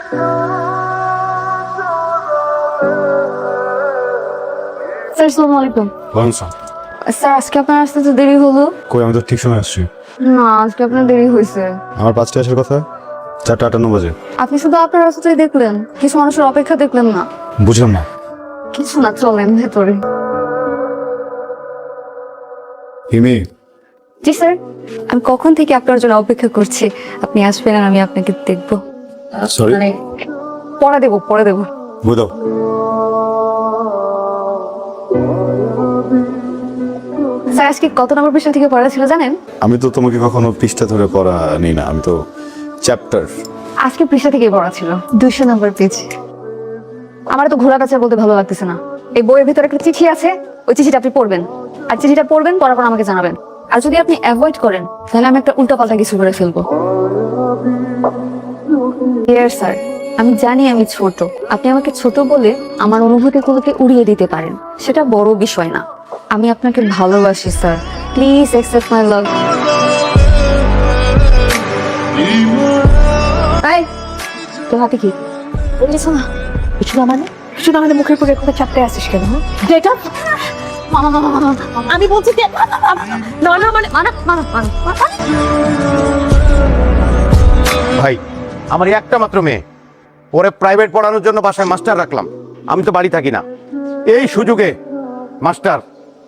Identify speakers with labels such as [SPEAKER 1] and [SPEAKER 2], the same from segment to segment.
[SPEAKER 1] Sir আসসালামু আলাইকুম। Sir আজকে আপনার আসতে তো দেরি হলো।
[SPEAKER 2] কই, আমি তো ঠিক সময় আসছি।
[SPEAKER 1] না, আজকে আপনার দেরি হয়েছে।
[SPEAKER 2] আমার 5টায় আসার কথা, 4:58 বাজে।
[SPEAKER 1] আপনি শুধু আপনার রাস্তায় দেখলেন, কিছু মানুষের অপেক্ষা দেখলেন না।
[SPEAKER 2] বুঝলাম না।
[SPEAKER 1] কিছু না, চলেন ভেতরে।
[SPEAKER 2] হিমি,
[SPEAKER 1] জি স্যার, আমি কখন থেকে আপনার জন্য অপেক্ষা করছি। আপনি আসবেন আর আমি আপনাকে দেখবো।
[SPEAKER 2] সরি,
[SPEAKER 1] পরে দেবো।
[SPEAKER 2] বুঝাও।
[SPEAKER 1] স্যার আজকে কত নম্বর পৃষ্ঠা থেকে পড়া ছিল জানেন?
[SPEAKER 2] আমি তো তোমাকে কখনো পৃষ্ঠা ধরে পড়া নিই না, আমি তো চ্যাপ্টার।
[SPEAKER 1] আজকে পৃষ্ঠা থেকেই পড়া ছিল, 200 নম্বর পেজ। আমার তো ঘোরা কাছে বলতে ভালো লাগতেছে না। এই বইয়ের ভিতরে একটা চিঠি আছে, ওই চিঠিটা আপনি পড়বেন। আর চিঠিটা পড়বেন, পড়ার পর আমাকে জানাবেন। আর যদি আপনি অ্যাভয়েড করেন তাহলে আমি একটা উল্টাপাল্টা কিছু করে ফেলবো। স্যার, আমি জানি আমি ছোট, আপনি আমাকে ছোট বলে আমার অনুভূতিগুলোকে উড়িয়ে দিতে পারেন, সেটা বড় বিষয় না। আমি আপনাকে ভালোবাসি স্যার, প্লিজ অ্যাকসেপ্ট মাই লাভ। এই, তোর হাতে কি বলিস না? কিছু না মানে কিছু না মানে মুখের উপরে একটা চাপতে আসিস কেন? এটা আমি বলছি যে না না মানে
[SPEAKER 3] ভাই, আমার একটা মাত্র মেয়ে, ওরে প্রাইভেট পড়ানোর জন্য বাসায় মাস্টার রাখলাম। আমি তো বাড়ি থাকি না, এই সুযোগে মাস্টার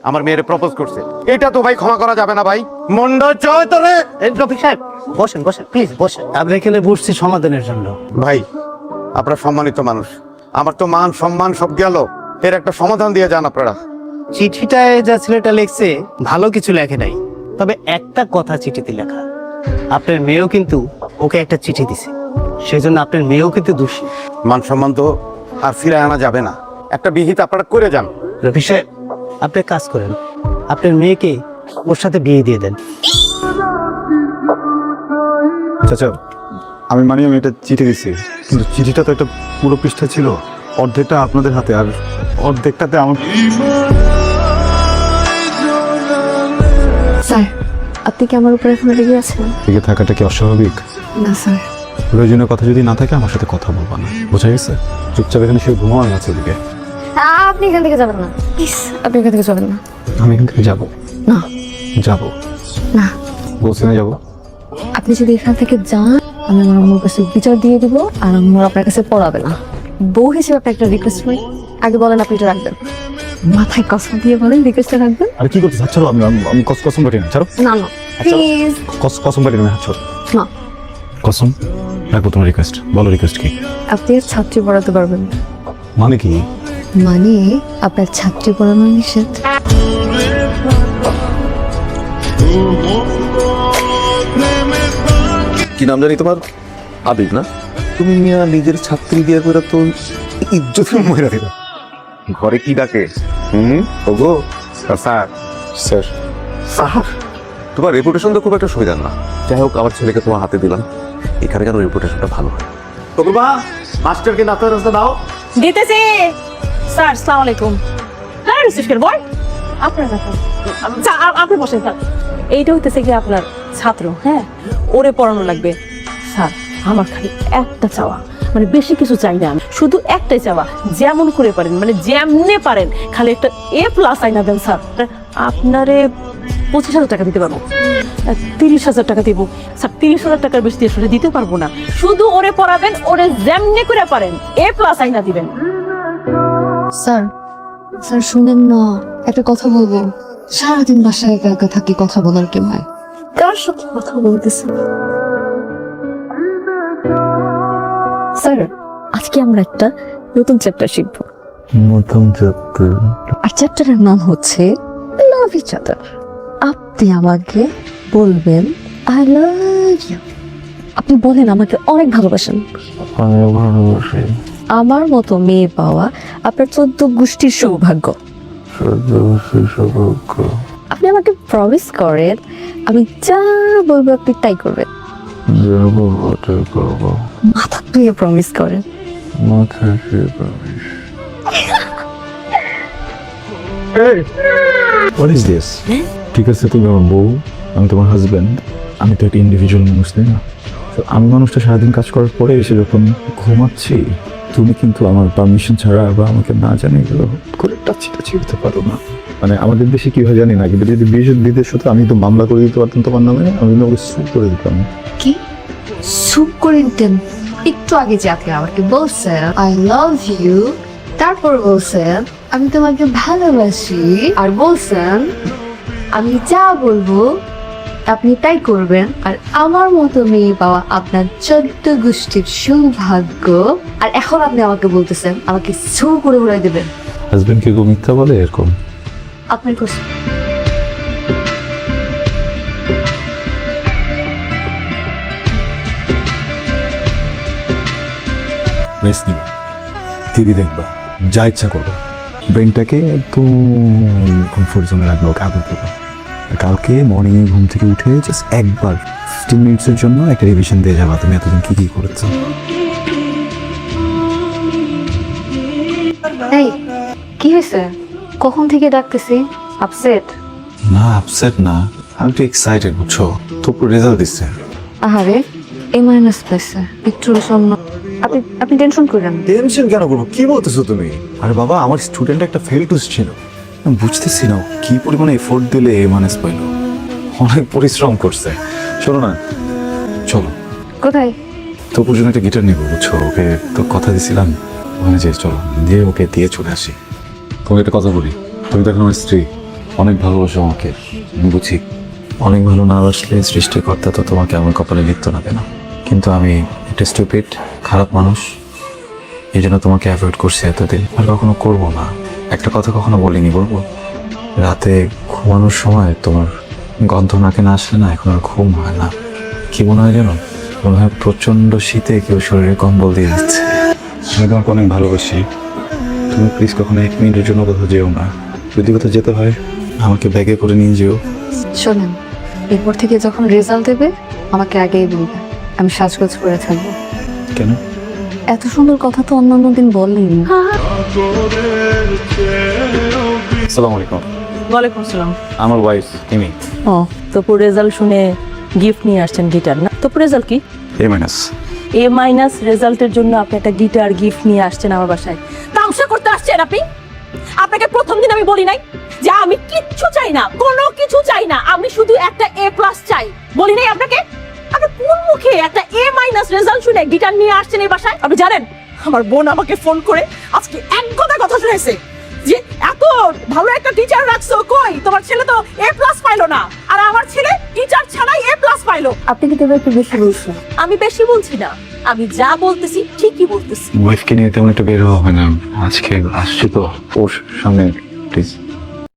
[SPEAKER 3] আমার মেয়েরে প্রপোজ করছে। এটা তো ভাই ক্ষমা করা যাবে না ভাই। মন্ড চয় তোরে।
[SPEAKER 4] রফিক সাহেব বসেন বসেন, প্লিজ বসেন। আমরা এখানে বসছি সমাধানের জন্য।
[SPEAKER 3] ভাই, আপনারা সম্মানিত মানুষ, আমার তো মান সম্মান সব গেল, এর একটা সমাধান দিয়ে যান আপনারা।
[SPEAKER 4] চিঠিটায় যা ছেলেটা লিখছে ভালো কিছু লেখে নাই, তবে একটা কথা চিঠিতে লেখা, আপনার মেয়েও কিন্তু ওকে একটা চিঠি দিছে, সেই জন্য আপনার মেয়েও কিন্তু দোষী।
[SPEAKER 3] মান সম্মান তো আর ফিরে আনা যাবে না, একটা বিহিত আপনারা করে যান।
[SPEAKER 4] রফিক সাহেব, আপনি কাজ করেন, আপনার মেয়েকে ওর সাথে বিয়ে দিয়ে দেন।
[SPEAKER 2] চাচা, আমি মানি আমি একটা চিঠি দিছি, কিন্তু চিঠিটা তো একটা পুরো পৃষ্ঠা ছিল, অর্ধেকটা আপনাদের হাতে আর অর্ধেকটাতে আমার।
[SPEAKER 1] স্যার, আপনি কি আমার উপরে এখন রেগে আছেন?
[SPEAKER 2] দিকে থাকাটা কি অস্বাভাবিক?
[SPEAKER 1] না স্যার।
[SPEAKER 2] প্রয়োজনীয় কথা যদি না থাকে আমার সাথে কথা বলবা না, বোঝা গেছে? চুপচাপ এখানে সে ঘুমানো আছে ওদিকে।
[SPEAKER 1] আপনি এখান থেকে যাবেন না, প্লিজ আপনি এখান থেকে যাবেন না।
[SPEAKER 2] আমি এখান থেকে যাবো।
[SPEAKER 1] না
[SPEAKER 2] যাবো
[SPEAKER 1] না,
[SPEAKER 2] বলছি না যাবো।
[SPEAKER 1] আপনি যদি এখান থেকে যান আমি আমার আম্মুর কাছে বিচার দিয়ে দিব, আর আম্মু আপনার কাছে পড়াবে না। বউ হিসেবে আপনার একটা রিকোয়েস্ট করি, আগে বলেন আপনি এটা রাখবেন, মাথায় কসম দিয়ে বলেন রিকোয়েস্টটা রাখবেন।
[SPEAKER 2] আরে কি করতে ছাড়ো, আমি আমি কসম পারি না, ছাড়ো।
[SPEAKER 1] না না প্লিজ।
[SPEAKER 2] কসম পারি না, ছাড়ো।
[SPEAKER 1] না,
[SPEAKER 2] কসম রাখবো। তোমার রিকোয়েস্ট বলো, রিকোয়েস্ট কি?
[SPEAKER 1] আপনি আর ছাত্রী পড়াতে পারবেন না।
[SPEAKER 2] মানে কি?
[SPEAKER 1] মানে আপনার ছাত্রী পড়ানো নিষেধ।
[SPEAKER 5] কি নাম জানি তোমার? আবির না? তুমি মিয়া নিজের ছাত্রী দিয়ে করে তো ইজ্জত মহিলা দিলা। ঘরে কি ডাকে? ওগো স্যার।
[SPEAKER 2] স্যার,
[SPEAKER 5] স্যার, তোমার রেপুটেশন তো খুব একটা সুবিধার না। যাই হোক, আমার ছেলেকে তোমার হাতে দিলাম, এখানে যেন রেপুটেশনটা ভালো হয়।
[SPEAKER 3] তবুবা মাস্টারকে নাস্তা রাস্তা দাও।
[SPEAKER 6] দিতেছি স্যার। আসসালামু আলাইকুম। হ্যাঁ রিসেপশন বয় আপনার কথা। আচ্ছা আপনি বসেন স্যার। এইটা হইতেছে কি আপনার ছাত্র, হ্যাঁ ওরে পড়ানো লাগবে স্যার। আমার খালি একটা চাওয়া, মানে বেশি কিছু চাই না, আমি শুধু একটাই চাওয়া, যেমন করে পারেন মানে যেমনে পারেন খালি একটা A+ আইনা দেন স্যার। আপনারে 25,000 টাকা দিতে পারবো, 30,000 টাকা দিব স্যার। 30,000 টাকার বেশি দিয়ে আসলে দিতে পারবো না, শুধু ওরে পড়াবেন, ওরে যেমনে করে পারেন A+ আইনা দিবেন।
[SPEAKER 1] স্যার, স্যার শুনেন না, একটা কথা বলবো। সারাদিন বাসায় একা একা থাকি, কথা বলার কেউ নাই, কার সাথে কথা বলতেছে? স্যার, আজকে আমরা একটা নতুন চ্যাপ্টার শিখবো।
[SPEAKER 2] নতুন চ্যাপ্টার?
[SPEAKER 1] আর চ্যাপ্টারের নাম হচ্ছে লাভ ইচ আদার। আপনি আমাকে বলবেন আই লাভ ইউ। আপনি বলেন আমাকে অনেক ভালোবাসেন।
[SPEAKER 2] অনেক ভালোবাসি।
[SPEAKER 1] আমার মতো মেয়ে পাওয়া আপনার 14 গোষ্ঠীর সৌভাগ্য। আপনি আমাকে প্রমিস করেন, আমি যা বলবো আপনি তাই করবেন। মাথা ধুয়ে প্রমিস করেন।
[SPEAKER 2] What is this? ঠিক আছে, তুমি আমার বউ, আমি তোমার হাজবেন্ড, আমি তো একটা ইন্ডিভিজুয়াল মানুষ, তাই না? আমি মানুষটা সারাদিন কাজ করার পরে এসে যখন ঘুমাচ্ছি, তুমি কিন্তু আমার পারমিশন ছাড়া বা আমাকে না জানি এগুলো করে টাচি হতে পারো না। মানে আমাদের দেশে কি হয় জানি না, কিন্তু যদি বিদেশ হতো আমি তো মামলা করে দিতে পারতাম তোমার নামে, আমি ওকে সুপ করে দিতাম।
[SPEAKER 1] কি সুপ করে দিতেন? একটু আগে যে আপনি আমাকে বলছেন আই লাভ ইউ, তারপর বলছেন আমি তোমাকে ভালোবাসি, আর বলছেন আমি যা বলবো আপনি তাই করবেন, আর আমার মতো মেয়ে পাওয়া আপনার 14 গোষ্ঠীর সৌভাগ্য। আর এখন আপনি আমাকে বলতেছেন আমাকে সু করে উড়াই দেবেন।
[SPEAKER 2] হাজবেন্ডকে কেউ মিথ্যা বলে এরকম?
[SPEAKER 1] আপনার কোশ্চেন।
[SPEAKER 2] রেস্ট নিবা, টিভি দেখবা, যা ইচ্ছা করবা, ব্রেনটাকে একদম কমফোর্ট জোনে রাখবা, ওকে আদর করবা। কালকে মর্নিংয়ে ঘুম থেকে উঠে জাস্ট একবার 15 মিনিটসের জন্য একটা রিভিশন দিয়ে যাবা তুমি এতদিন কি কি করেছো।
[SPEAKER 1] এই কি হয়েছে? কখন থেকে ডাকতেছি? আপসেট?
[SPEAKER 2] না আপসেট না, আমি একটু এক্সাইটেড, বুঝছো? তো রেজাল্ট দিচ্ছে।
[SPEAKER 1] আহারে এ মাইনাস পাইছে, একটু শূন্য। আপনি টেনশন করেন।
[SPEAKER 2] টেনশন কেন করবো? কি বলতেছো তুমি? আরে বাবা, আমার স্টুডেন্ট একটা ফেল টুস ছিল, আমি বুঝতেছি না ও কি পরিমাণে এফোর্ট দিলে এ মাইনাস পাইলো। অনেক পরিশ্রম করছে। শোনো না, চলো
[SPEAKER 1] কোথায়?
[SPEAKER 2] তোর জন্য একটা গিটার নিবো, বুঝছো? ওকে তো কথা দিছিলাম, ওখানে যে চলো দিয়ে ওকে দিয়ে চলে আসি। তোমাকে একটা কথা বলি, তুমি তো এখন আমার স্ত্রী, অনেক ভালোবাসো আমাকে, আমি বুঝি। অনেক ভালো না বাসলে সৃষ্টিকর্তা তো তোমাকে আমার কপালে লিখতো না কেন? কিন্তু আমি একটা স্টুপিড খারাপ মানুষ, এই জন্য তোমাকে অ্যাভয়েড করছি এতদিন, আর কখনো করবো না। একটা কথা কখনো বলিনি, বলবো? রাতে ঘুমানোর সময় তোমার গন্ধ নাকে না আসলে না এখন আর ঘুম হয় না। কি মনে হয় জানো? মনে হয় প্রচন্ড শীতে কেউ শরীরে কম্বল দিয়ে দিচ্ছে। আমি তোমাকে অনেক ভালোবাসি, তুমি প্লিজ কখনো 1 মিনিটের জন্য কোথাও যেও না। যদি কোথাও যেতে হয় আমাকে ব্যাগে করে নিয়ে যেও।
[SPEAKER 1] শোনেন, এরপর থেকে যখন রেজাল্ট দেবে আমাকে আগেই বলবে, আমি সাজগোজ করে থাকবো।
[SPEAKER 2] কেন?
[SPEAKER 1] এত সুন্দর কথা তো অন্যান্য দিন বললেন।
[SPEAKER 2] আসসালামু আলাইকুম।
[SPEAKER 6] ওয়ালাইকুম আসসালাম।
[SPEAKER 2] আমার ওয়াইফ ইমি।
[SPEAKER 6] ও তোপুর রেজাল্ট শুনে গিফট নিয়ে আসছেন গিটার না? তোপুর রেজাল্ট কি?
[SPEAKER 2] এ মাইনাস।
[SPEAKER 6] এ মাইনাস রেজাল্টের জন্য আপনি একটা গিটার গিফট নিয়ে আসছেন আমার বাসায়, তামসা করতে আসছেন আপনি? আপনাকে প্রথম দিন আমি বলি নাই যে আমি কিচ্ছু চাই না, কোনো কিছু চাই না, আমি শুধু একটা এ প্লাস চাই? বলি নাই আপনাকে? আপনি কোন মুখে একটা এ মাইনাস রেজাল্ট শুনে গিটার নিয়ে আসছেন এই বাসায়? আপনি জানেন আমার বোন আমাকে ফোন করে আজকে এক কথা শুনেছে যে এত ভালো একটা টিচার রাখছো, কই তোমার ছেলে তো এ প্লাস পাইলো না, আর আমার ছেলে টিচার ছাড়াই এ প্লাস পাইলো।
[SPEAKER 1] আপনি কিন্তু এবার একটু বেশি বলছেন।
[SPEAKER 6] আমি বেশি বলছি না, আমি যা বলতেছি ঠিকই বলতেছি।
[SPEAKER 2] ওয়াইফকে নিয়ে তেমন একটা বের হওয়া হয় না, আজকে আসছি তো ওর সামনে, প্লিজ।